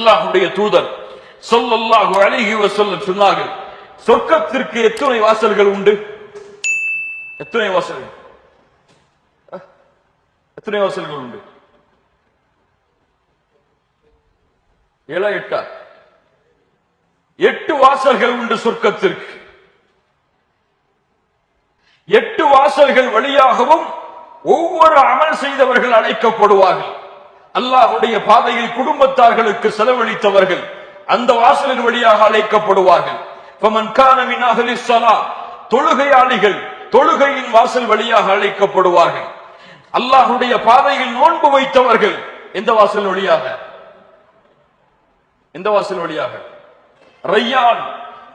அல்லாஹ்வுடைய தூதர் ஸல்லல்லாஹு அலைஹி வஸல்லம் சொன்னார்கள், சொர்க்கத்திற்கு எத்தனை வாசல்கள் உண்டு? எத்தனை வாசல்கள்? எத்தனை வாசல்கள் உண்டு? 7 8 8 வாசல்கள் உண்டு சொர்க்கத்திற்கு. 8 வாசல்கள் வழியாகவும் ஒவ்வொரு அமல் செய்தவர்கள் அழைக்கப்படுவார்கள். அல்லாஹ்வுடைய பாதையில் குடும்பத்தார்களுக்கு செலவழித்தவர்கள் அந்த வாசலின் வழியாக அழைக்கப்படுவார்கள். ஃபமன் கான மின் அஹ்லிஸ் ஸலாத், தொழுகையாளிகள் தொழுகையின் வாசல் வழியாக அழைக்கப்படுவார்கள். அல்லாஹ்வுடைய பாதையில் நோன்பு வைத்தவர்கள் எந்த வாசல் வழியாக? எந்த வாசல் வழியாக? ரய்யான்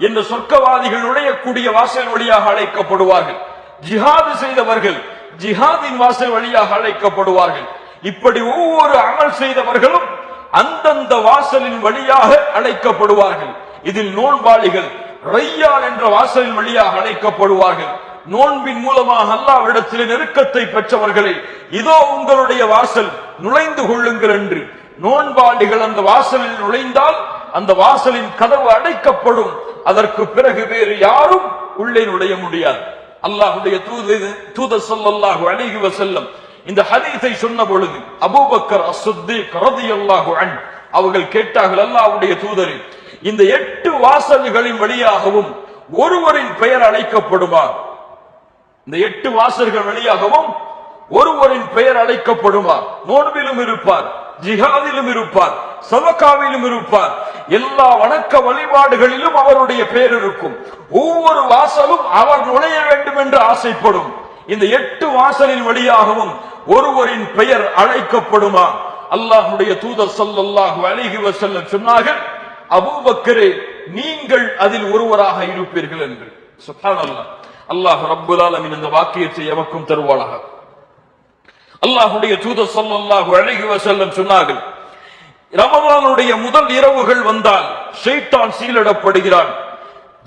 என்ற சொர்க்கவாதிகள் நுழையக்கூடிய வாசல் வழியாக அழைக்கப்படுவார்கள். ஜிஹாது செய்தவர்கள் ஜிஹாதின் வாசல் வழியாக அழைக்கப்படுவார்கள். இப்படி ஒவ்வொரு அமல் செய்தவர்களும் அந்தந்த வாசலின் வழியாக அழைக்கப்படுவார்கள். இதில் நோன்பாளிகள் ரய்யான் என்ற வாசலின் வழியாக அழைக்கப்படுவார்கள். நோன்பின் மூலமாக அல்லாஹ்விடத்தில் நெருக்கத்தை பெற்றவர்களை இதோ உங்களுடைய வாசல், நுழைந்து கொள்ளுங்கள் என்று நோன்பாளிகள் அந்த வாசலில் நுழைந்தால் அந்த வாசலின் கதவு அடைக்கப்படும். அதற்கு பிறகு வேறு யாரும் உள்ளே நுழைய முடியாது. அல்லாஹ்வுடைய தூதர் ஸல்லல்லாஹு அலைஹி வஸல்லம் இந்த ஹதீஸை சொன்ன பொழுது அபூபக்கர் அஸ்-சித்தீக் ரலியல்லாஹு அன்ஹு அவர்கள் கேட்டார்கள், அல்லாஹ்வுடைய தூதரே, இந்த 8 வாசல்களின் வழியாகவும் ஒருவரின் பெயர் அழைக்கப்படுமா? இந்த 8 வாசல்கள் வழியாகவும் ஒருவரின் பெயர் அழைக்கப்படுமா? நோன்பிலும் இருப்பார், ஜிஹாதிலும் இருப்பார், சதகாவிலும் இருப்பார், எல்லா வணக்க வழிபாடுகளிலும் அவருடைய பெயர் இருக்கும். ஒவ்வொரு வாசலும் அவர் நுழைய வேண்டும் என்று ஆசைப்படும். இந்த 8 வாசலின் வழியாகவும் ஒருவரின் பெயர் அழைக்கப்படுமா? அல்லாஹ்வுடைய தூதர் ஸல்லல்லாஹு அலைஹி வஸல்லம் சொன்னார்கள், அபூபக்கரே, நீங்கள் அதில் ஒருவராக இருப்பீர்கள் என்று. சுப்ஹானல்லாஹ். அல்லாஹ் ரப்புல் ஆலமீன் இந்த வாக்கியத்தை எமக்கும் தருவானாக. அல்லாஹ்வுடைய தூதர் ஸல்லல்லாஹு அலைஹி வஸல்லம் சொன்னார்கள், ரமலானுடைய முதல் இரவுகள் வந்தால் ஷைத்தான் சீலிடப்படுகிறான்,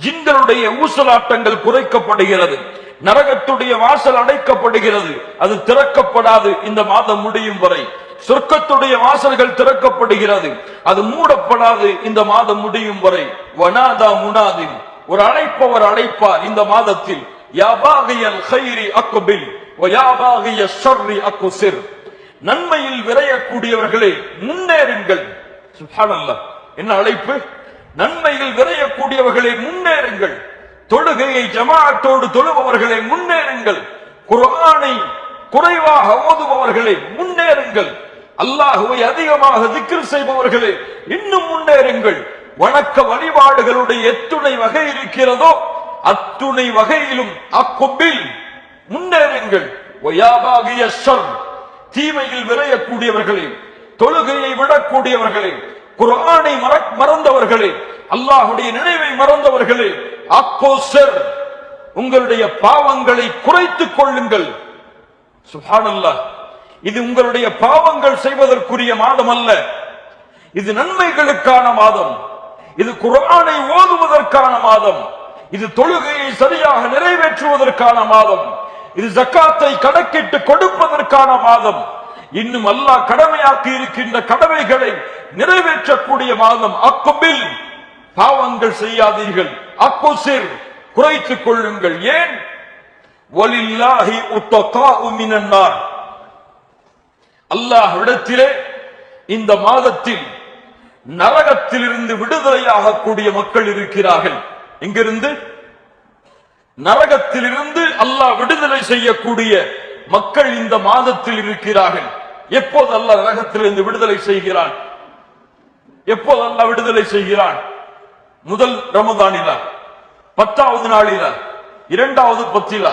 ஜின்களுடைய ஊசலாட்டங்கள் குறைக்கப்படுகிறது, நரகத்துடைய வாசல் அடைக்கப்படுகிறது, அது திறக்கப்படாது இந்த மாதம் முடியும் வரை. சொர்க்கத்துடைய வாசல்கள் திறக்கப்படுகிறது, அது மூடப்படாது இந்த மாதம் முடியும் வரை. வனாதா முனாதின், ஒரு அழைப்பவர் அழைப்பார் இந்த மாதத்தில், யா பாகியல் கைரி அக்பில் வ யா பாகிய ஷர்ரி அக்ஸிர், நன்மையில் விரையக்கூடியவர்களே முன்னேறுங்கள். சுப்ஹானல்லாஹ், என்ன அழைப்பு! நன்மையில் விரையக்கூடியவர்களே முன்னேறுங்கள், தொழுகையை ஜமாஅத்தோடு தொழுபவர்களே முன்னேறுங்கள், குர்ஆனை குறைவாக ஓதுபவர்களே முன்னேறுங்கள், அல்லாஹ்வை அதிகமாக திக்ர் செய்பவர்களே இன்னும் முன்னேறுங்கள். வணக்க வழிபாடுகளுடைய எத்துணை வகை இருக்கிறதோ அத்துணை வகையிலும் அக்குபில் முன்னேறுங்கள். வயாபாகிய ஷர், தீமையில் விரையக்கூடியவர்களே, தொழுகையை விடக்கூடியவர்களே, குர்ஆனை மறந்தவர்களே, அல்லாஹ்வுடைய நினைவை மறந்தவர்களே, அக்கோசர், உங்களுடைய பாவங்களை குறைத்துக் கொள்ளுங்கள். சுப்ஹானல்லாஹ். இது உங்களுடைய பாவங்கள் செய்வதற்குரிய மாதம் அல்ல, இது நன்மைகளுக்கான மாதம், இது குர்ஆனை ஓதுவதற்கான மாதம், இது தொழுகையை சரியாக நிறைவேற்றுவதற்கான மாதம், இது ஜக்காத்தை கணக்கிட்டு கொடுப்பதற்கான மாதம், இன்னும் அல்லாஹ் கடமையாக்கி இருக்கின்ற கடமைகளை நிறைவேற்றக்கூடிய மாதம். அக்பில், பாவங்கள் செய்யாதீர்கள், அக்குசிர், குறைத்துக் கொள்ளுங்கள். ஏன்? வலில்லாஹி உத்தகாஉ மினன் நார், அல்லாஹ்விடத்திலே இந்த மாதத்தில் நரகத்திலிருந்து விடுதலையாகக்கூடிய மக்கள் இருக்கிறார்கள். எங்கிருந்து? நரகத்திலிருந்து அல்லாஹ் விடுதலை செய்யக்கூடிய மக்கள் இந்த மாதத்தில் இருக்கிறார்கள். எப்போது அல்லாஹ் நரகத்திலிருந்து விடுதலை செய்கிறான்? எப்போது அல்லாஹ் விடுதலை செய்கிறான்? முதல் ரமதானிலா, 10வது நாளிலா, 2வது பத்திலா,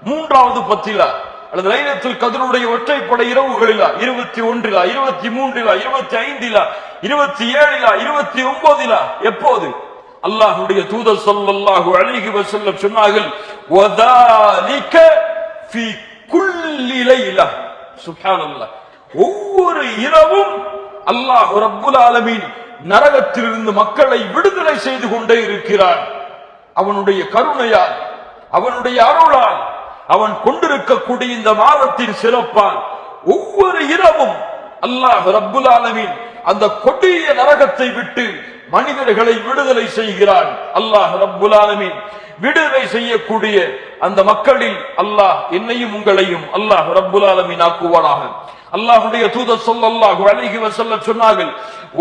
3வது பத்திலா, அல்லது லைலத்துல் கத்ருடைய ஒற்றைப்படை இரவுகளிலா, 21, 23, 25, 27, 29? எப்போது? அல்லாஹ்வுடைய தூதர் ஸல்லல்லாஹு அலைஹி வஸல்லம் சொன்னார்கள், வதாலிக ஃபீ குல்லி லைலா. சுப்ஹானல்லாஹ். ஒவ்வொரு இரவும் அல்லாஹ் ரப்புல் ஆலமீன் நரகத்திலிருந்து மக்களை விடுதலை செய்து கொண்டே இருக்கிறான். அவனுடைய கருணையால், அவனுடைய அருளால், அவன் கொண்டிருக்கக்கூடிய இந்த மாதத்தின் சிறப்பால் ஒவ்வொரு இரவும் அல்லாஹ் ரப்புல் ஆலமீன் அந்த கொடிய நரகத்தை விட்டு மனிதர்களை விடுதலை செய்கிறான் அல்லாஹ் ரப்புல் ஆலமீன். விடுதலை செய்யக்கூடிய அந்த மக்களில் அல்லாஹ் என்னையும் உங்களையும் அல்லாஹ் ரப்புல் ஆலமீன் ஆக்குவானாக. அல்லாஹ்வுடைய தூதர் ஸல்லல்லாஹு அலைஹி வஸல்லம் சொன்னார்கள்,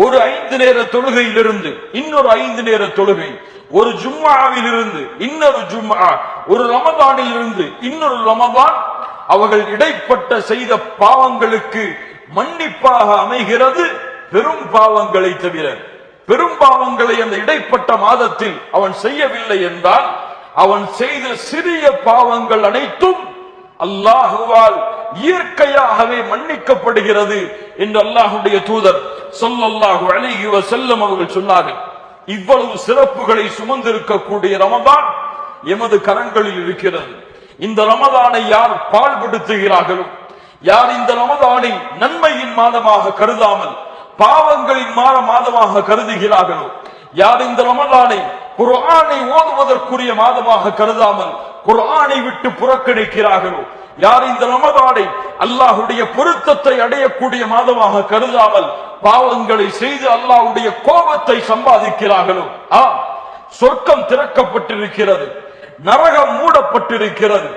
ஒரு 5 நேர தொழுகையிலிருந்து இன்னொரு 5 நேர தொழுகை, ஒரு ஜும்ஆவில் இருந்து இன்னொரு ஜும்ஆ, ஒரு ரமதானில் இருந்து இன்னொரு ரமதான் அவர்கள் இடைப்பட்ட செய்த பாவங்களுக்கு மன்னிப்பாக அமைகிறது, பெரும் பாவங்களை தவிர. பெரும் பாவங்களை அந்த இடைப்பட்ட மாதத்தில் அவன் செய்யவில்லை என்றால் அவன் செய்த சிறிய பாவங்கள் அனைத்தும் அல்லாஹுவால் இயற்கையாகவே மன்னிக்கப்படுகிறது என்று அல்லாஹ்வுடைய தூதர் ஸல்லல்லாஹு அலைஹி வஸல்லம் அவர்கள் சொன்னார்கள். இவ்வளவு சிறப்புகளை சுமந்திருக்கக்கூடிய ரமதான் எமது கரங்களில் இருக்கிறது. இந்த ரமதானை யார் பாழ்படுத்துகிறார்களோ, யார் இந்த ரமதானை நன்மையின் மாதமாக கருதாமல் பாவங்களின் மாதமாக கருதுகிறார்களோ, யார் இந்த ரமதானை குர்ஆனை ஓதுவதற்குரிய மாதமாக கருதாமல் குர்ஆனை விட்டு புறக்கணிக்கிறார்களோ, யார் இந்த ரமதானை அல்லாஹ்வுடைய பொருத்தத்தை அடையக்கூடிய மாதமாக கருதாமல் பாவங்களை செய்து அல்லாஹ்வுடைய கோபத்தை சம்பாதிக்கிறார்களோ, சொர்க்கம் திறக்கப்பட்டிருக்கிறது, நரகம் மூடப்பட்டிருக்கிறது,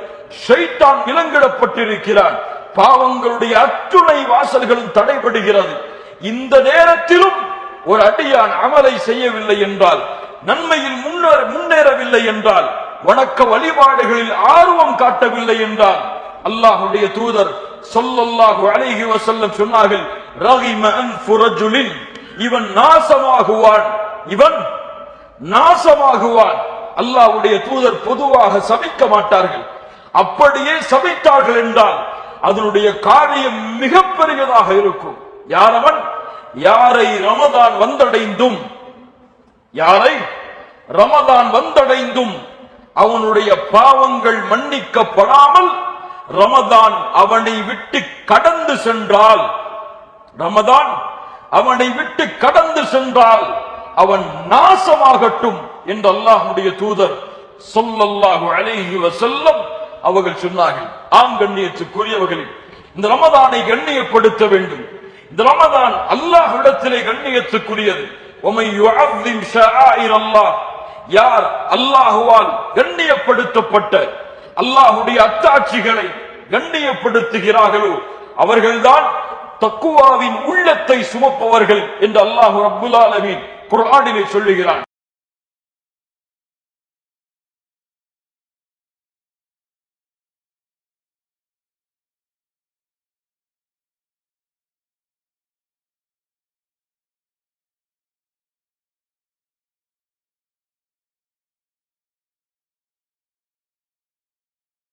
ஷைத்தான் விலங்கிடப்பட்டிருக்கிறான், பாவங்களுடைய அத்துணை வாசல்களும் தடைபடுகிறது. இந்த நேரத்திலும் ஒரு அடியான் அமலை செய்யவில்லை என்றால், நன்மையில் முன்னேறவில்லை என்றால், வணக்க வழிபாடுகளில் ஆர்வம் காட்டவில்லை என்றால், அல்லாஹ்வுடைய தூதர் ஸல்லல்லாஹு அலைஹி வஸல்லம் சொன்னார்கள், ரகிம அன்ஃபு ரஜுலின், இவன் நாசமாகுவான், இவன் நாசமாகுவான். அல்லாஹ்வுடைய தூதர் பொதுவாக சபிக்க மாட்டார்கள். அப்படியே சபித்தார்கள் என்றால் அதனுடைய காரியம் மிகப்பெரியதாக இருக்கும். யாரவன்? யாரை ரமதான் வந்தடைந்தும், யாரை ரமதான் வந்தடைந்தும் அவனுடைய பாவங்கள் மன்னிக்கப்படாமல் ரமதான் அவனை விட்டு கடந்து சென்றால், ரமதான் அவனை விட்டு கடந்து சென்றால் அவன் நாசமாகட்டும் என்று அல்லாஹ்வுடைய தூதர் ஸல்லல்லாஹு அலைஹி வஸல்லம் அவர்கள் சொன்னார்கள். ஆம் கண்ணியத்துக்குரியவர்களே, இந்த ரமதானை கண்ணியப்படுத்த வேண்டும். இந்த ரமதான் அல்லாஹ்விடத்திலே கண்ணியத்துக்குரியது. وَمَن يُعَظِّمْ شَعَائِرَ اللَّهِ, யார் அல்லாஹ்வால் கண்ணியப்படுத்தப்பட்ட அல்லாஹ்வுடைய அத்தாட்சிகளை கண்ணியப்படுத்துகிறார்களோ அவர்கள்தான் தக்வாவின் உள்ளத்தை சுமப்பவர்கள் என்று அல்லாஹ் ரப்புல் ஆலமீன் குர்ஆனிலே சொல்லுகிறான்.